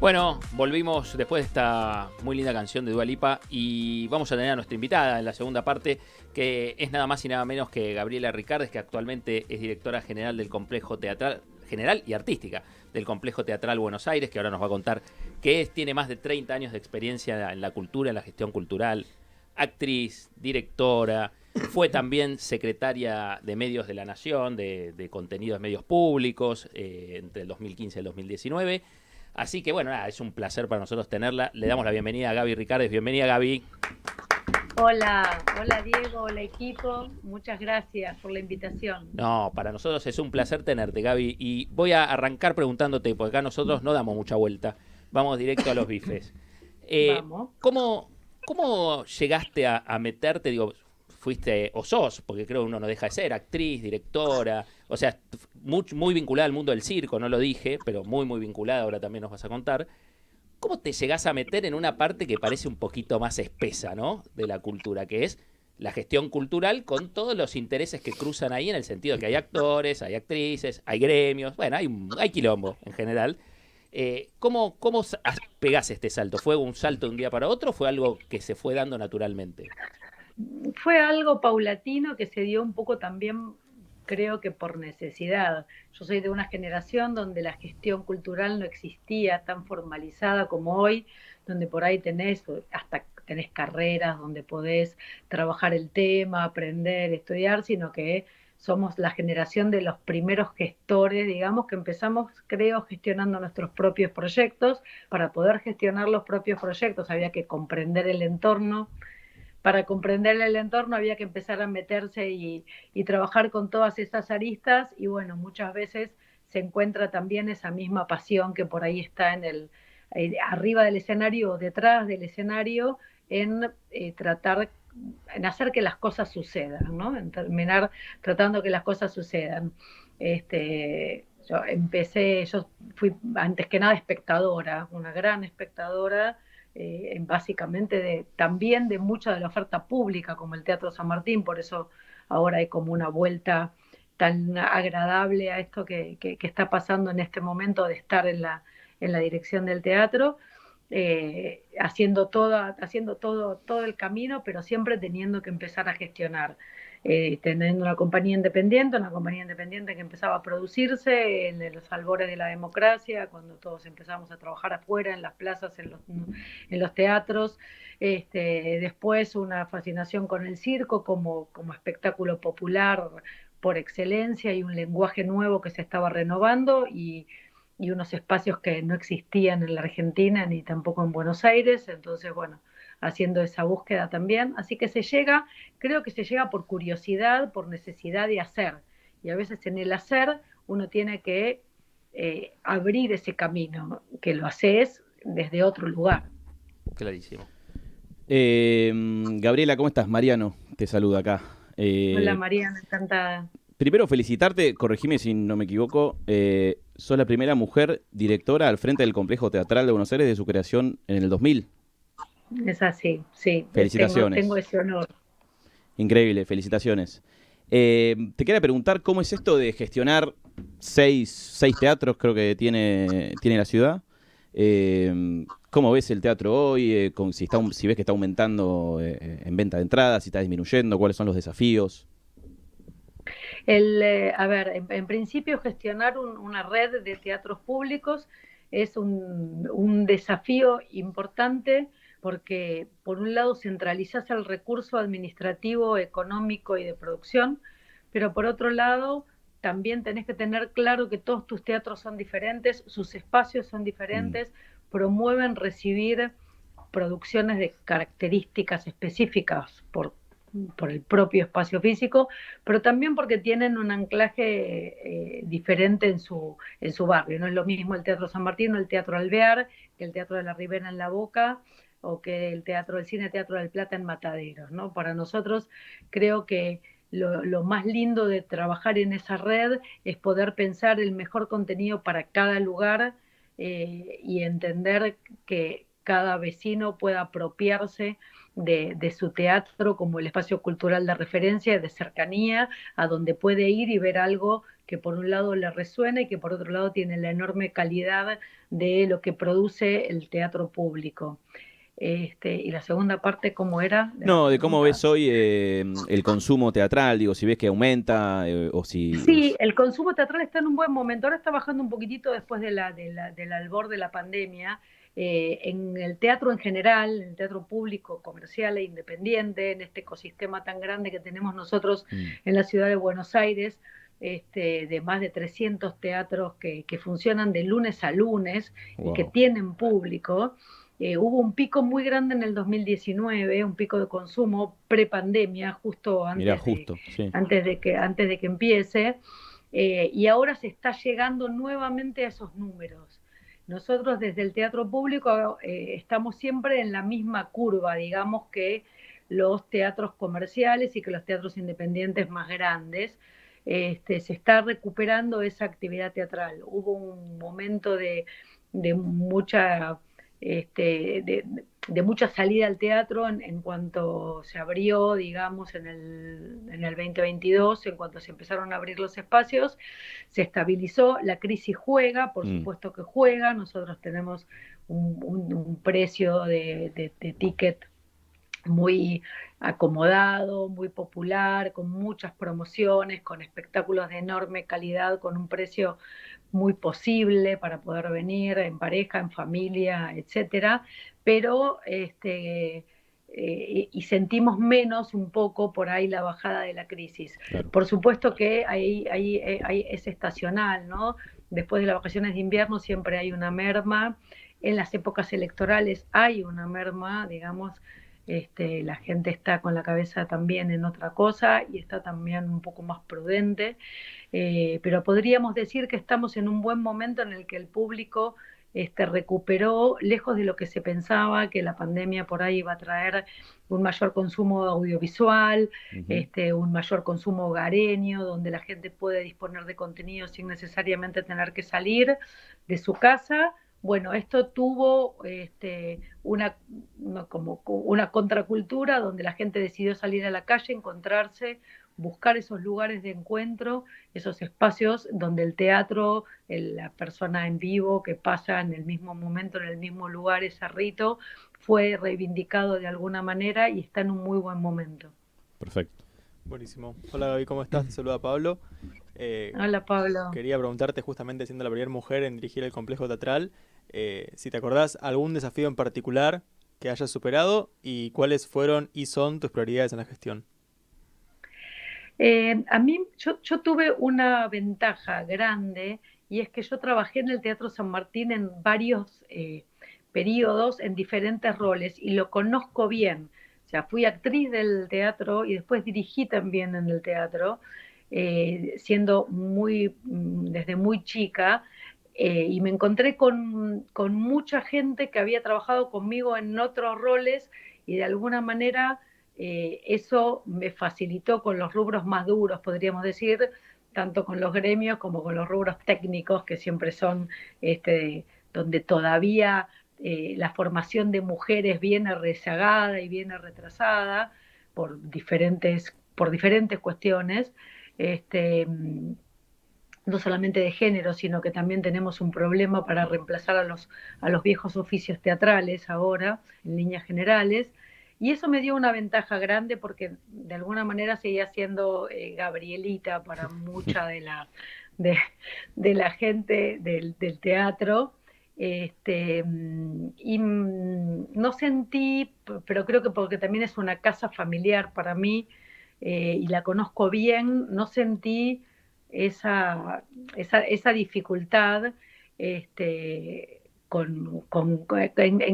Bueno, volvimos después de esta muy linda canción de Dua Lipa y vamos a tener a nuestra invitada en la segunda parte, que es nada más y nada menos que Gabriela Ricardes, que actualmente es directora general del Complejo Teatral, general y artística del Complejo Teatral Buenos Aires, que ahora nos va a contar qué es. Tiene más de 30 años de experiencia en la cultura, en la gestión cultural, actriz, directora, fue también secretaria de Medios de la Nación, de contenidos de medios públicos, entre el 2015 y el 2019. Así que bueno, nada, es un placer para nosotros tenerla. Le damos la bienvenida a Gaby Ricardes. Bienvenida, Gaby. Hola Diego, hola equipo, muchas gracias por la invitación. No, para nosotros es un placer tenerte, Gaby. Y voy a arrancar preguntándote, porque acá nosotros no damos mucha vuelta. Vamos directo a los bifes. Eh, Vamos. ¿cómo, ¿Cómo llegaste a meterte? Digo, fuiste, o sos, porque creo que uno no deja de ser, actriz, directora, o sea, muy vinculada al mundo del circo, no lo dije, pero muy vinculada, ahora también nos vas a contar. ¿Cómo te llegás a meter en una parte que parece un poquito más espesa, ¿no? De la cultura, que es la gestión cultural con todos los intereses que cruzan ahí en el sentido de que hay actores, hay actrices, hay gremios, bueno, hay quilombo en general. ¿Cómo pegás este salto? ¿Fue un salto de un día para otro o fue algo que se fue dando naturalmente? Fue algo paulatino que se dio un poco también, creo que por necesidad. Yo soy de una generación donde la gestión cultural no existía tan formalizada como hoy, donde por ahí hasta tenés carreras donde podés trabajar el tema, aprender, estudiar, sino que somos la generación de los primeros gestores, digamos, que empezamos, creo, gestionando nuestros propios proyectos. Para poder gestionar los propios proyectos había que comprender el entorno. Para comprender el entorno había que empezar a meterse y trabajar con todas esas aristas, y bueno, muchas veces se encuentra también esa misma pasión que por ahí está arriba del escenario o detrás del escenario, en tratar, en hacer que las cosas sucedan, ¿no? En terminar tratando que las cosas sucedan. Yo fui antes que nada espectadora, una gran espectadora, básicamente también de mucha de la oferta pública, como el Teatro San Martín. Por eso ahora hay como una vuelta tan agradable a esto que está pasando en este momento, de estar en la dirección del teatro, haciendo todo el camino, pero siempre teniendo que empezar a gestionar. Teniendo una compañía independiente que empezaba a producirse en los albores de la democracia, cuando todos empezamos a trabajar afuera, en las plazas, en los teatros. Después una fascinación con el circo como espectáculo popular por excelencia, y un lenguaje nuevo que se estaba renovando, y unos espacios que no existían en la Argentina ni tampoco en Buenos Aires. Entonces, bueno, haciendo esa búsqueda también. Así que creo que se llega por curiosidad, por necesidad de hacer. Y a veces en el hacer uno tiene que abrir ese camino, que lo haces desde otro lugar. Clarísimo. Gabriela, ¿cómo estás? Mariano te saluda acá. Hola Eh, Mariana, encantada. Primero felicitarte, corregime si no me equivoco, sos la primera mujer directora al frente del Complejo Teatral de Buenos Aires de su creación en el 2000. Es así, sí, tengo Felicitaciones. ese honor. Increíble, felicitaciones. Te quería preguntar cómo es esto de gestionar seis teatros, creo que tiene la ciudad. ¿Cómo ves el teatro hoy? Si ves que está aumentando en venta de entradas, si está disminuyendo, cuáles son los desafíos. A ver, en principio gestionar una red de teatros públicos es un desafío importante, porque por un lado centralizas el recurso administrativo, económico y de producción, pero por otro lado también tenés que tener claro que todos tus teatros son diferentes, sus espacios son Mm. diferentes, promueven recibir producciones de características específicas por el propio espacio físico, pero también porque tienen un anclaje diferente en su barrio. No es lo mismo el Teatro San Martín o el Teatro Alvear que el Teatro de la Ribera en La Boca, o que el Teatro del Cine, Teatro del Plata en Mataderos, ¿no? Para nosotros, creo que lo más lindo de trabajar en esa red es poder pensar el mejor contenido para cada lugar, y entender que cada vecino pueda apropiarse de su teatro como el espacio cultural de referencia, de cercanía, a donde puede ir y ver algo que por un lado le resuena y que por otro lado tiene la enorme calidad de lo que produce el teatro público. Y la segunda parte, ¿cómo era de la No, de cómo pregunta? ves hoy el consumo teatral, digo, si ves que aumenta o si... Sí, el consumo teatral está en un buen momento. Ahora está bajando un poquitito después del albor de la pandemia. En el teatro en general, en el teatro público, comercial e independiente, en este ecosistema tan grande que tenemos nosotros Mm. en la ciudad de Buenos Aires, de más de 300 teatros que funcionan de lunes a lunes y que Wow. tienen público. Hubo un pico muy grande en el 2019, un pico de consumo prepandemia, justo Mirá, justo, sí. antes de que empiece, y ahora se está llegando nuevamente a esos números. Nosotros desde el teatro público estamos siempre en la misma curva, digamos, que los teatros comerciales y que los teatros independientes más grandes. Se está recuperando esa actividad teatral. Hubo un momento de mucha de mucha salida al teatro en cuanto se abrió, digamos, en el 2022, en cuanto se empezaron a abrir los espacios, se estabilizó, la crisis juega, por Mm. supuesto que juega, nosotros tenemos un precio de ticket muy acomodado, muy popular, con muchas promociones, con espectáculos de enorme calidad, con un precio muy posible para poder venir en pareja, en familia, etcétera, pero y sentimos menos un poco por ahí la bajada de la crisis. Claro. Por supuesto que es estacional, ¿no? Después de las vacaciones de invierno siempre hay una merma, en las épocas electorales hay una merma, digamos, la gente está con la cabeza también en otra cosa y está también un poco más prudente, pero podríamos decir que estamos en un buen momento en el que el público recuperó, lejos de lo que se pensaba, que la pandemia por ahí iba a traer un mayor consumo audiovisual, Ujú. un mayor consumo hogareño, donde la gente puede disponer de contenido sin necesariamente tener que salir de su casa. Bueno, esto tuvo como una contracultura donde la gente decidió salir a la calle, encontrarse, buscar esos lugares de encuentro, esos espacios donde el teatro, la persona en vivo que pasa en el mismo momento, en el mismo lugar, ese rito, fue reivindicado de alguna manera y está en un muy buen momento. Perfecto. Buenísimo. Hola Gaby, ¿cómo estás? Te saluda Pablo. Hola Pablo. Quería preguntarte, justamente siendo la primera mujer en dirigir el complejo teatral, si te acordás algún desafío en particular que hayas superado y cuáles fueron y son tus prioridades en la gestión. A mí, yo tuve una ventaja grande y es que yo trabajé en el Teatro San Martín en varios periodos, en diferentes roles y lo conozco bien. O sea, fui actriz del teatro y después dirigí también en el teatro, siendo desde muy chica, y me encontré con mucha gente que había trabajado conmigo en otros roles y de alguna manera eso me facilitó con los rubros más duros, podríamos decir, tanto con los gremios como con los rubros técnicos, que siempre son donde todavía la formación de mujeres viene rezagada y viene retrasada por diferentes cuestiones. Este, no solamente de género, sino que también tenemos un problema para reemplazar a los viejos oficios teatrales ahora, en líneas generales, y eso me dio una ventaja grande porque de alguna manera seguía siendo Gabrielita para mucha de, de la gente del teatro. No sentí, pero creo que porque también es una casa familiar para mí y la conozco bien, no sentí esa dificultad en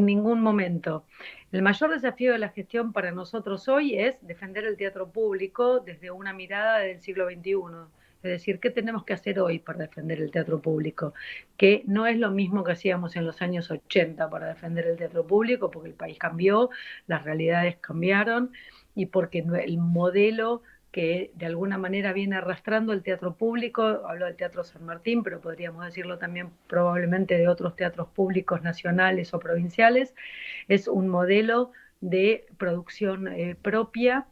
ningún momento. El mayor desafío de la gestión para nosotros hoy es defender el teatro público desde una mirada del siglo XXI. Es decir, ¿qué tenemos que hacer hoy para defender el teatro público? Que no es lo mismo que hacíamos en los años 80 para defender el teatro público, porque el país cambió, las realidades cambiaron y porque el modelo que de alguna manera viene arrastrando el teatro público, hablo del Teatro San Martín, pero podríamos decirlo también probablemente de otros teatros públicos nacionales o provinciales, es un modelo de producción propia,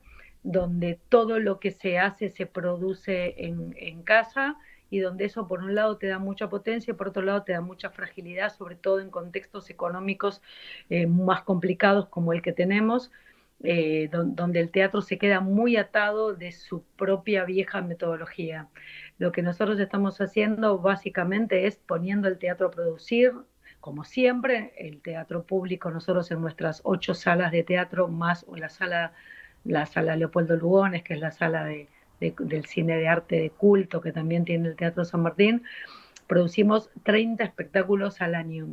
donde todo lo que se hace se produce en casa y donde eso por un lado te da mucha potencia y por otro lado te da mucha fragilidad, sobre todo en contextos económicos más complicados como el que tenemos, donde el teatro se queda muy atado de su propia vieja metodología. Lo que nosotros estamos haciendo básicamente es poniendo el teatro a producir, como siempre, el teatro público, nosotros en nuestras 8 salas de teatro, más la sala Leopoldo Lugones, que es la sala del cine de arte de culto, que también tiene el Teatro San Martín, producimos 30 espectáculos al año.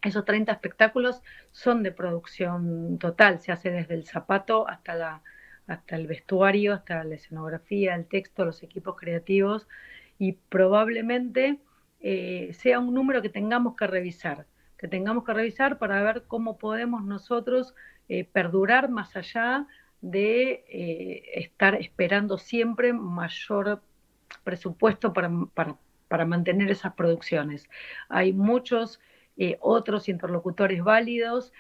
Esos 30 espectáculos son de producción total, se hace desde el zapato hasta el vestuario, hasta la escenografía, el texto, los equipos creativos, y probablemente sea un número que tengamos que revisar para ver cómo podemos nosotros perdurar más allá de estar esperando siempre mayor presupuesto para mantener esas producciones. Hay muchos otros interlocutores válidos,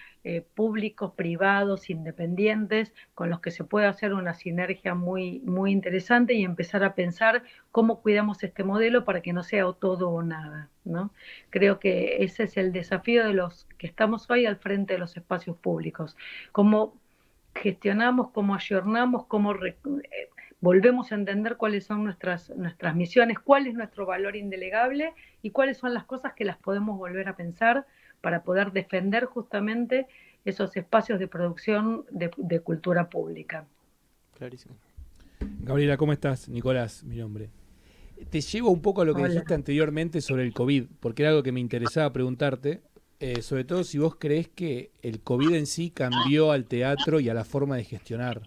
públicos, privados, independientes, con los que se puede hacer una sinergia muy interesante y empezar a pensar cómo cuidamos este modelo para que no sea o todo o nada, ¿no? Creo que ese es el desafío de los que estamos hoy al frente de los espacios públicos. Cómo gestionamos, cómo ayornamos, volvemos a entender cuáles son nuestras misiones, cuál es nuestro valor indelegable y cuáles son las cosas que las podemos volver a pensar para poder defender justamente esos espacios de producción de cultura pública. Clarísimo. Gabriela, ¿cómo estás? Nicolás, mi nombre. Te llevo un poco a lo que dijiste anteriormente sobre el COVID, porque era algo que me interesaba preguntarte, sobre todo si vos creés que el COVID en sí cambió al teatro y a la forma de gestionar.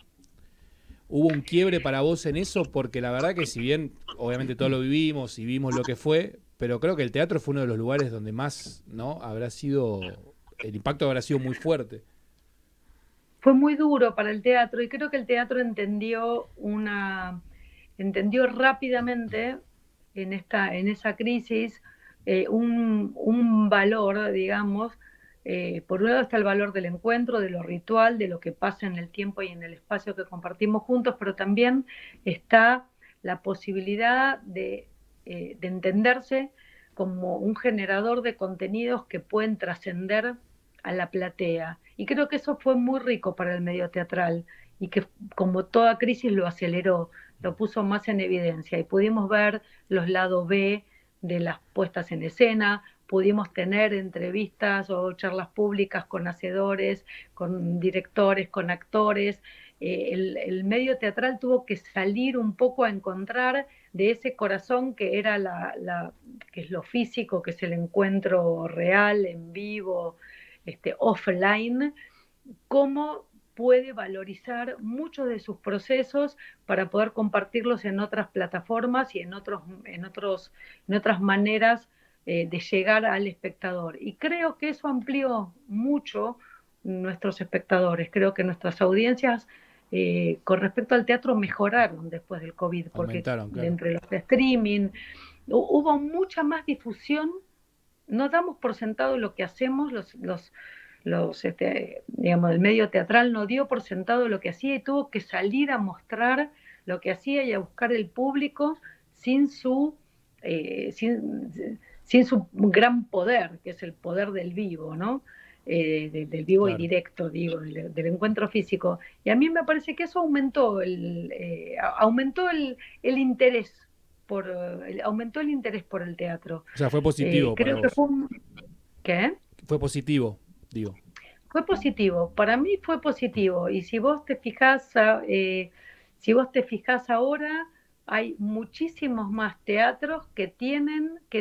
¿Hubo un quiebre para vos en eso? Porque la verdad que si bien obviamente todos lo vivimos y vimos lo que fue, pero creo que el teatro fue uno de los lugares donde más, ¿no?, el impacto habrá sido muy fuerte. Fue muy duro para el teatro y creo que el teatro entendió rápidamente en esa crisis un valor, digamos. Por un lado está el valor del encuentro, de lo ritual, de lo que pasa en el tiempo y en el espacio que compartimos juntos, pero también está la posibilidad de entenderse como un generador de contenidos que pueden trascender a la platea. Y creo que eso fue muy rico para el medio teatral y que como toda crisis lo aceleró, lo puso más en evidencia y pudimos ver los lados B de las puestas en escena, pudimos tener entrevistas o charlas públicas con hacedores, con directores, con actores. El medio teatral tuvo que salir un poco a encontrar de ese corazón que era que es lo físico, que es el encuentro real, en vivo, offline, cómo puede valorizar muchos de sus procesos para poder compartirlos en otras plataformas y en otras maneras de llegar al espectador. Y creo que eso amplió mucho nuestros espectadores. Creo que nuestras audiencias con respecto al teatro mejoraron después del COVID, porque Aumentaron, claro. entre los streaming hubo mucha más difusión. No damos por sentado lo que hacemos, digamos, el medio teatral no dio por sentado lo que hacía y tuvo que salir a mostrar lo que hacía y a buscar el público sin su gran poder, que es el poder del vivo, ¿no? Del vivo Claro. y directo, digo, del encuentro físico. Y a mí me parece que eso aumentó el interés aumentó el interés por el teatro. O sea, fue positivo para Creo que vos. ¿Qué? Fue positivo, digo. Fue positivo, para mí fue positivo. Y si vos te fijás, ahora, hay muchísimos más teatros que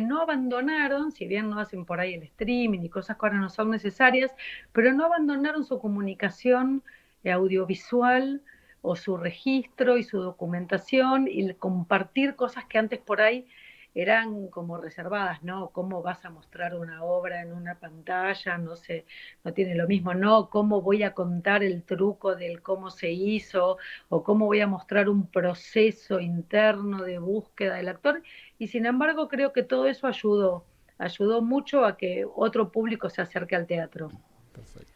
no abandonaron, si bien no hacen por ahí el streaming y cosas que ahora no son necesarias, pero no abandonaron su comunicación audiovisual o su registro y su documentación y el compartir cosas que antes por ahí eran como reservadas, ¿no? ¿Cómo vas a mostrar una obra en una pantalla? No sé, no tiene lo mismo, ¿no? ¿Cómo voy a contar el truco del cómo se hizo? ¿O cómo voy a mostrar un proceso interno de búsqueda del actor? Y sin embargo, creo que todo eso ayudó mucho a que otro público se acerque al teatro. Perfecto.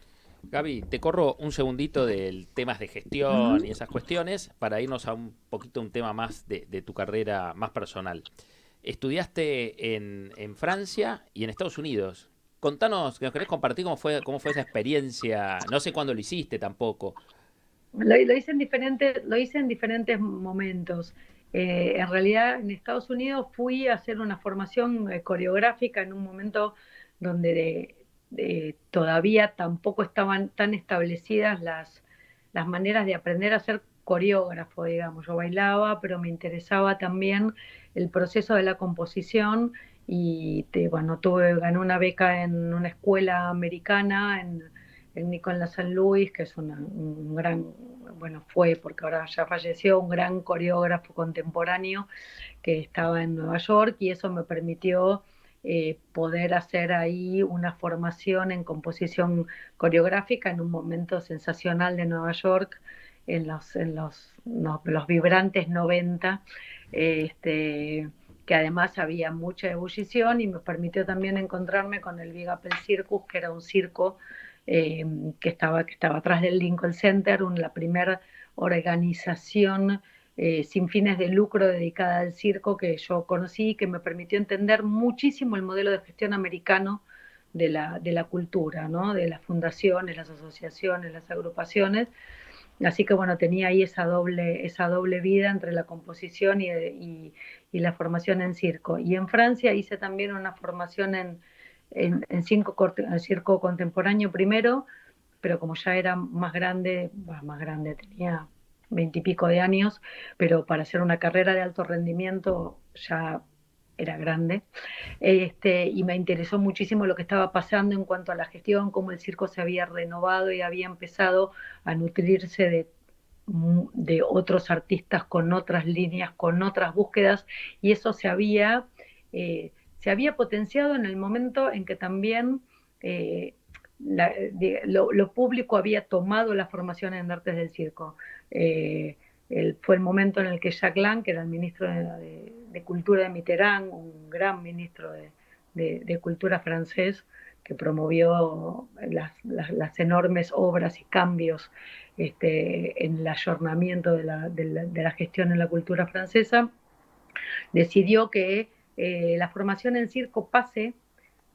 Gaby, te corro un segundito del temas de gestión y esas cuestiones para irnos a un poquito un tema más de tu carrera más personal. Estudiaste en Francia y en Estados Unidos. Contanos, ¿nos querés compartir cómo fue esa experiencia? No sé cuándo lo hiciste tampoco. Lo hice en diferentes momentos. En realidad, en Estados Unidos fui a hacer una formación coreográfica en un momento donde todavía tampoco estaban tan establecidas las maneras de aprender a ser coreógrafo, digamos. Yo bailaba, pero me interesaba también el proceso de la composición y bueno, gané una beca en una escuela americana en Nicolás San Luis, que es un gran, bueno, fue porque ahora ya falleció, un gran coreógrafo contemporáneo que estaba en Nueva York, y eso me permitió poder hacer ahí una formación en composición coreográfica en un momento sensacional de Nueva York, los vibrantes 90, que además había mucha ebullición, y me permitió también encontrarme con el Big Apple Circus, que era un circo que estaba atrás del Lincoln Center, la primera organización sin fines de lucro dedicada al circo que yo conocí, que me permitió entender muchísimo el modelo de gestión americano de la cultura, ¿no? De las fundaciones, las asociaciones, las agrupaciones. Así que bueno, tenía ahí esa doble vida entre la composición y la formación en circo. Y en Francia hice también una formación en circo contemporáneo primero, pero como ya era más grande, tenía 20 y pico de años, pero para hacer una carrera de alto rendimiento ya era grande. Y me interesó muchísimo lo que estaba pasando en cuanto a la gestión, cómo el circo se había renovado y había empezado a nutrirse de otros artistas con otras líneas, con otras búsquedas, y eso se había potenciado en el momento en que también lo público había tomado la formación en artes del circo. Fue el momento en el que Jacques Lang, que era el ministro de Cultura de Mitterrand, un gran ministro de Cultura francés, que promovió las enormes obras y cambios en el ayornamiento de la gestión en la cultura francesa, decidió que la formación en circo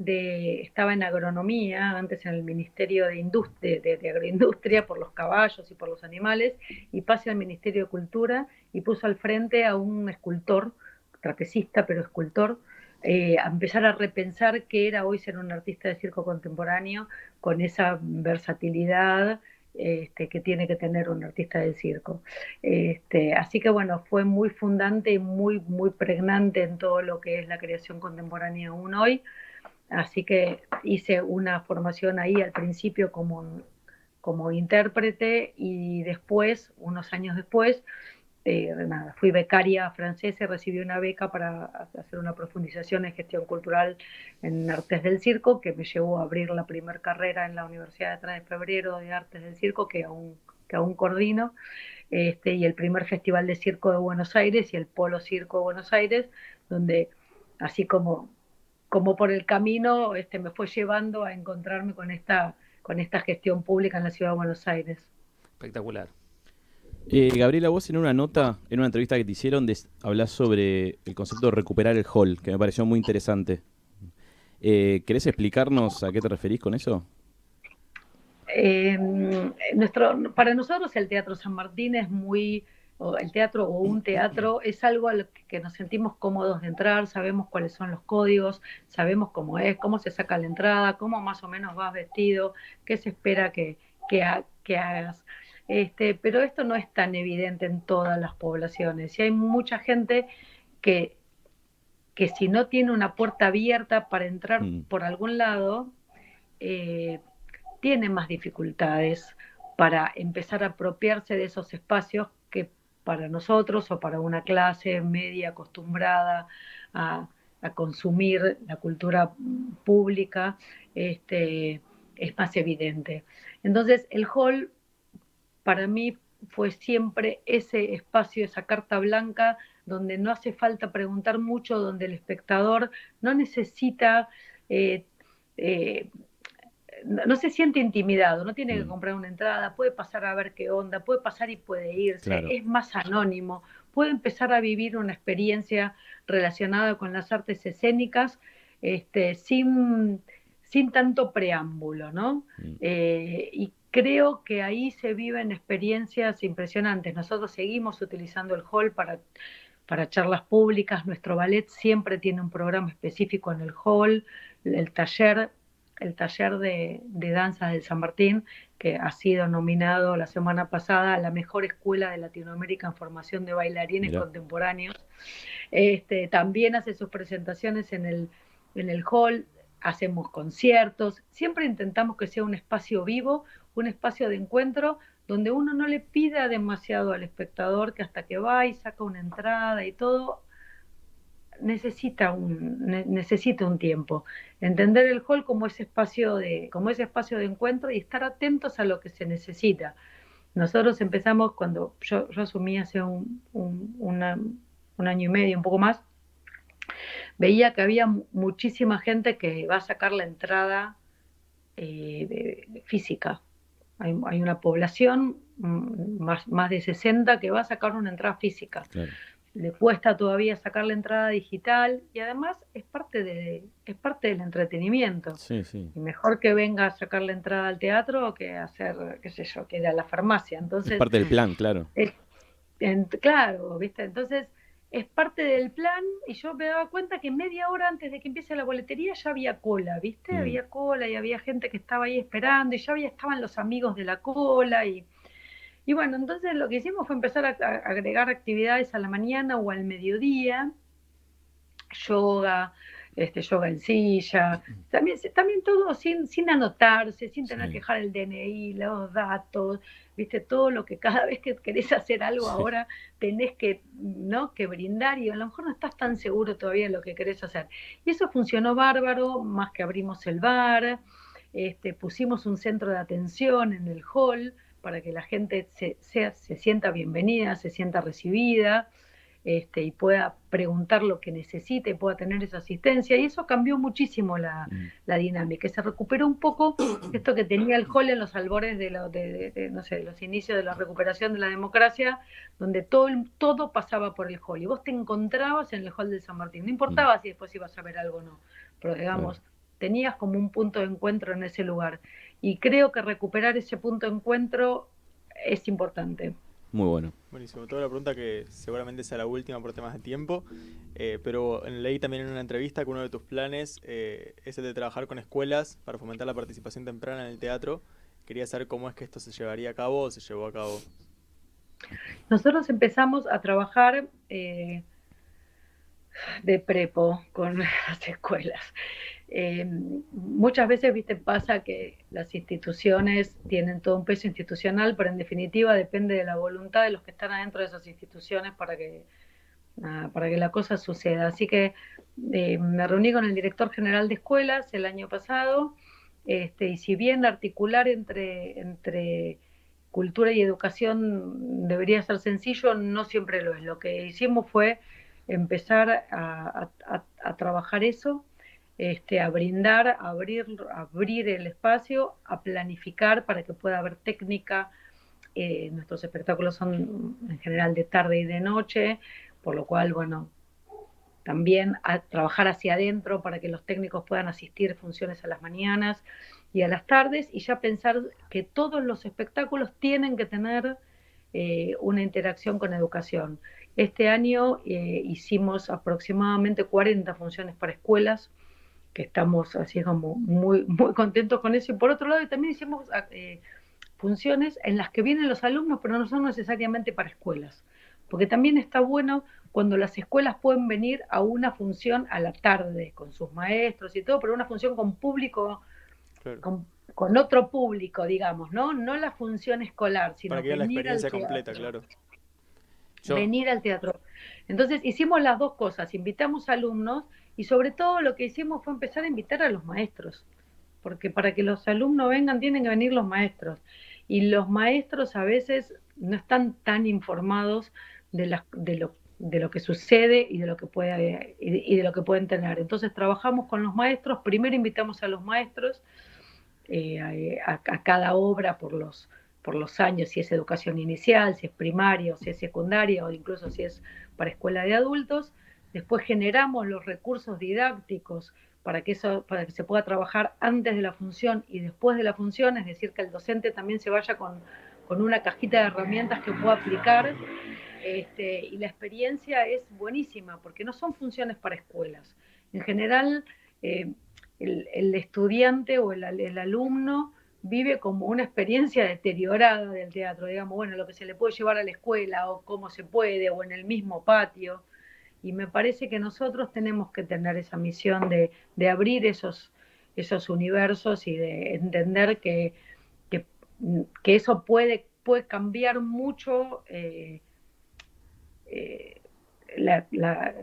estaba en agronomía, antes en el Ministerio de Agroindustria, por los caballos y por los animales, y pase al Ministerio de Cultura, y puso al frente a un escultor, trapecista, pero escultor, a empezar a repensar qué era hoy ser un artista de circo contemporáneo con esa versatilidad que tiene que tener un artista de circo. Así que bueno, fue muy fundante y muy pregnante en todo lo que es la creación contemporánea aún hoy. Así que hice una formación ahí al principio como intérprete, y después, unos años después, fui becaria francesa y recibí una beca para hacer una profundización en gestión cultural en artes del circo, que me llevó a abrir la primera carrera en la Universidad de 3 de Febrero de Artes del Circo, que aún coordino, y el primer Festival de Circo de Buenos Aires y el Polo Circo de Buenos Aires, donde así como por el camino me fue llevando a encontrarme con esta gestión pública en la Ciudad de Buenos Aires. Espectacular. Gabriela, vos en una nota, en una entrevista que te hicieron, hablás sobre el concepto de recuperar el hall, que me pareció muy interesante. ¿Querés explicarnos a qué te referís con eso? Para nosotros el Teatro San Martín el teatro o un teatro es algo a lo que nos sentimos cómodos de entrar, sabemos cuáles son los códigos, sabemos cómo es, cómo se saca la entrada, cómo más o menos vas vestido, qué se espera que hagas. Pero esto no es tan evidente en todas las poblaciones, y hay mucha gente que si no tiene una puerta abierta para entrar por algún lado, tiene más dificultades para empezar a apropiarse de esos espacios que para nosotros o para una clase media acostumbrada a consumir la cultura pública, es más evidente. Entonces, el hall para mí fue siempre ese espacio, esa carta blanca, donde no hace falta preguntar mucho, donde el espectador no necesita no se siente intimidado, no tiene que Mm. comprar una entrada, puede pasar a ver qué onda, puede pasar y puede irse, Claro. es más anónimo, puede empezar a vivir una experiencia relacionada con las artes escénicas sin tanto preámbulo, ¿no? Mm. Y creo que ahí se viven experiencias impresionantes. Nosotros seguimos utilizando el hall para charlas públicas, nuestro ballet siempre tiene un programa específico en el hall, el taller, el taller de danza del San Martín, que ha sido nominado la semana pasada a la mejor escuela de Latinoamérica en formación de bailarines Mirá. contemporáneos. También hace sus presentaciones en el hall, hacemos conciertos, siempre intentamos que sea un espacio vivo, un espacio de encuentro donde uno no le pida demasiado al espectador, que hasta que va y saca una entrada y todo, necesita un tiempo. Entender el hall como ese espacio de encuentro y estar atentos a lo que se necesita. Nosotros empezamos cuando yo asumí hace un año y medio, un poco más, veía que había muchísima gente que va a sacar la entrada física. Hay una población más de 60 que va a sacar una entrada física. Claro. Le cuesta todavía sacar la entrada digital y además es parte del entretenimiento. Sí, sí. Y mejor que venga a sacar la entrada al teatro que hacer, qué sé yo, que ir a la farmacia. Es Entonces, parte del plan, claro. claro, ¿viste? Entonces es parte del plan y yo me daba cuenta que media hora antes de que empiece la boletería ya había cola, ¿viste? Mm. Había cola y había gente que estaba ahí esperando y ya estaban los amigos de la cola y bueno, entonces lo que hicimos fue empezar a agregar actividades a la mañana o al mediodía, yoga, yoga en silla, también todo sin anotarse, sin tener Sí. que dejar el DNI, los datos, viste, todo lo que cada vez que querés hacer algo Sí. ahora tenés que, ¿no? que brindar y a lo mejor no estás tan seguro todavía de lo que querés hacer. Y eso funcionó bárbaro, más que abrimos el bar, pusimos un centro de atención en el hall para que la gente se sienta bienvenida, se sienta recibida. Y pueda preguntar lo que necesite y pueda tener esa asistencia. Y eso cambió muchísimo la dinámica. Se recuperó un poco esto que tenía el hall en los albores no sé, los inicios de la recuperación de la democracia, donde todo pasaba por el hall. Y vos te encontrabas en el hall de San Martín. No importaba si después ibas a ver algo o no, pero digamos, tenías como un punto de encuentro en ese lugar. Y creo que recuperar ese punto de encuentro es importante. Muy bueno. Buenísimo. Toda la pregunta que seguramente sea la última por temas de tiempo, pero leí también en una entrevista que uno de tus planes es el de trabajar con escuelas para fomentar la participación temprana en el teatro. Quería saber cómo es que esto se llevaría a cabo o se llevó a cabo. Nosotros empezamos a trabajar de prepo con las escuelas. Muchas veces, viste, pasa que las instituciones tienen todo un peso institucional, pero en definitiva depende de la voluntad de los que están adentro de esas instituciones para que la cosa suceda. Así que me reuní con el director general de escuelas el año pasado, y si bien articular entre cultura y educación debería ser sencillo, no siempre lo es. Lo que hicimos fue empezar a trabajar eso, a brindar, a abrir el espacio, a planificar para que pueda haber técnica. Nuestros espectáculos son en general de tarde y de noche, por lo cual, bueno, también a trabajar hacia adentro para que los técnicos puedan asistir funciones a las mañanas y a las tardes, y ya pensar que todos los espectáculos tienen que tener una interacción con educación. Este año hicimos aproximadamente 40 funciones para escuelas, que estamos así como muy, muy contentos con eso. Y por otro lado, también hicimos funciones en las que vienen los alumnos, pero no son necesariamente para escuelas. Porque también está bueno cuando las escuelas pueden venir a una función a la tarde con sus maestros y todo, pero una función con público, Claro. con otro público, digamos, ¿no? No la función escolar, sino Para que haya la venir al experiencia teatro. completa, claro. Venir al teatro. Entonces hicimos las dos cosas, invitamos alumnos y sobre todo lo que hicimos fue empezar a invitar a los maestros, porque para que los alumnos vengan tienen que venir los maestros, y los maestros a veces no están tan informados de lo que sucede y de lo que pueden tener. Entonces trabajamos con los maestros, primero invitamos a los maestros a cada obra por los años, si es educación inicial, si es primaria, o si es secundaria, o incluso si es para escuela de adultos. Después generamos los recursos didácticos para que se pueda trabajar antes de la función y después de la función, es decir, que el docente también se vaya con una cajita de herramientas que pueda aplicar. Y la experiencia es buenísima, porque no son funciones para escuelas. En general, el estudiante o el alumno vive como una experiencia deteriorada del teatro, digamos, bueno, lo que se le puede llevar a la escuela o cómo se puede, o en el mismo patio. Y me parece que nosotros tenemos que tener esa misión de abrir esos universos y de entender que eso puede cambiar mucho,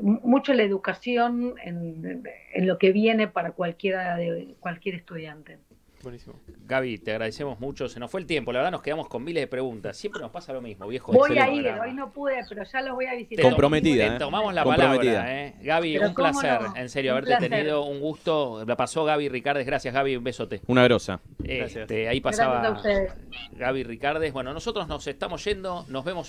mucho la educación en lo que viene para cualquier estudiante. Buenísimo. Gaby, te agradecemos mucho. Se nos fue el tiempo, la verdad nos quedamos con miles de preguntas. Siempre nos pasa lo mismo, viejo. Voy a Excelente ir, programa. hoy no pude, pero ya los voy a visitar. Comprometida, Te tomamos la Comprometida. palabra, Gaby, Pero un placer, cómo no, en serio, un haberte placer. tenido, un gusto. La pasó Gaby Ricardes, gracias Gaby, un besote. Una grosa. Gracias. Ahí Gracias pasaba a ustedes. Gaby Ricardes. Bueno, nosotros nos estamos yendo, nos vemos el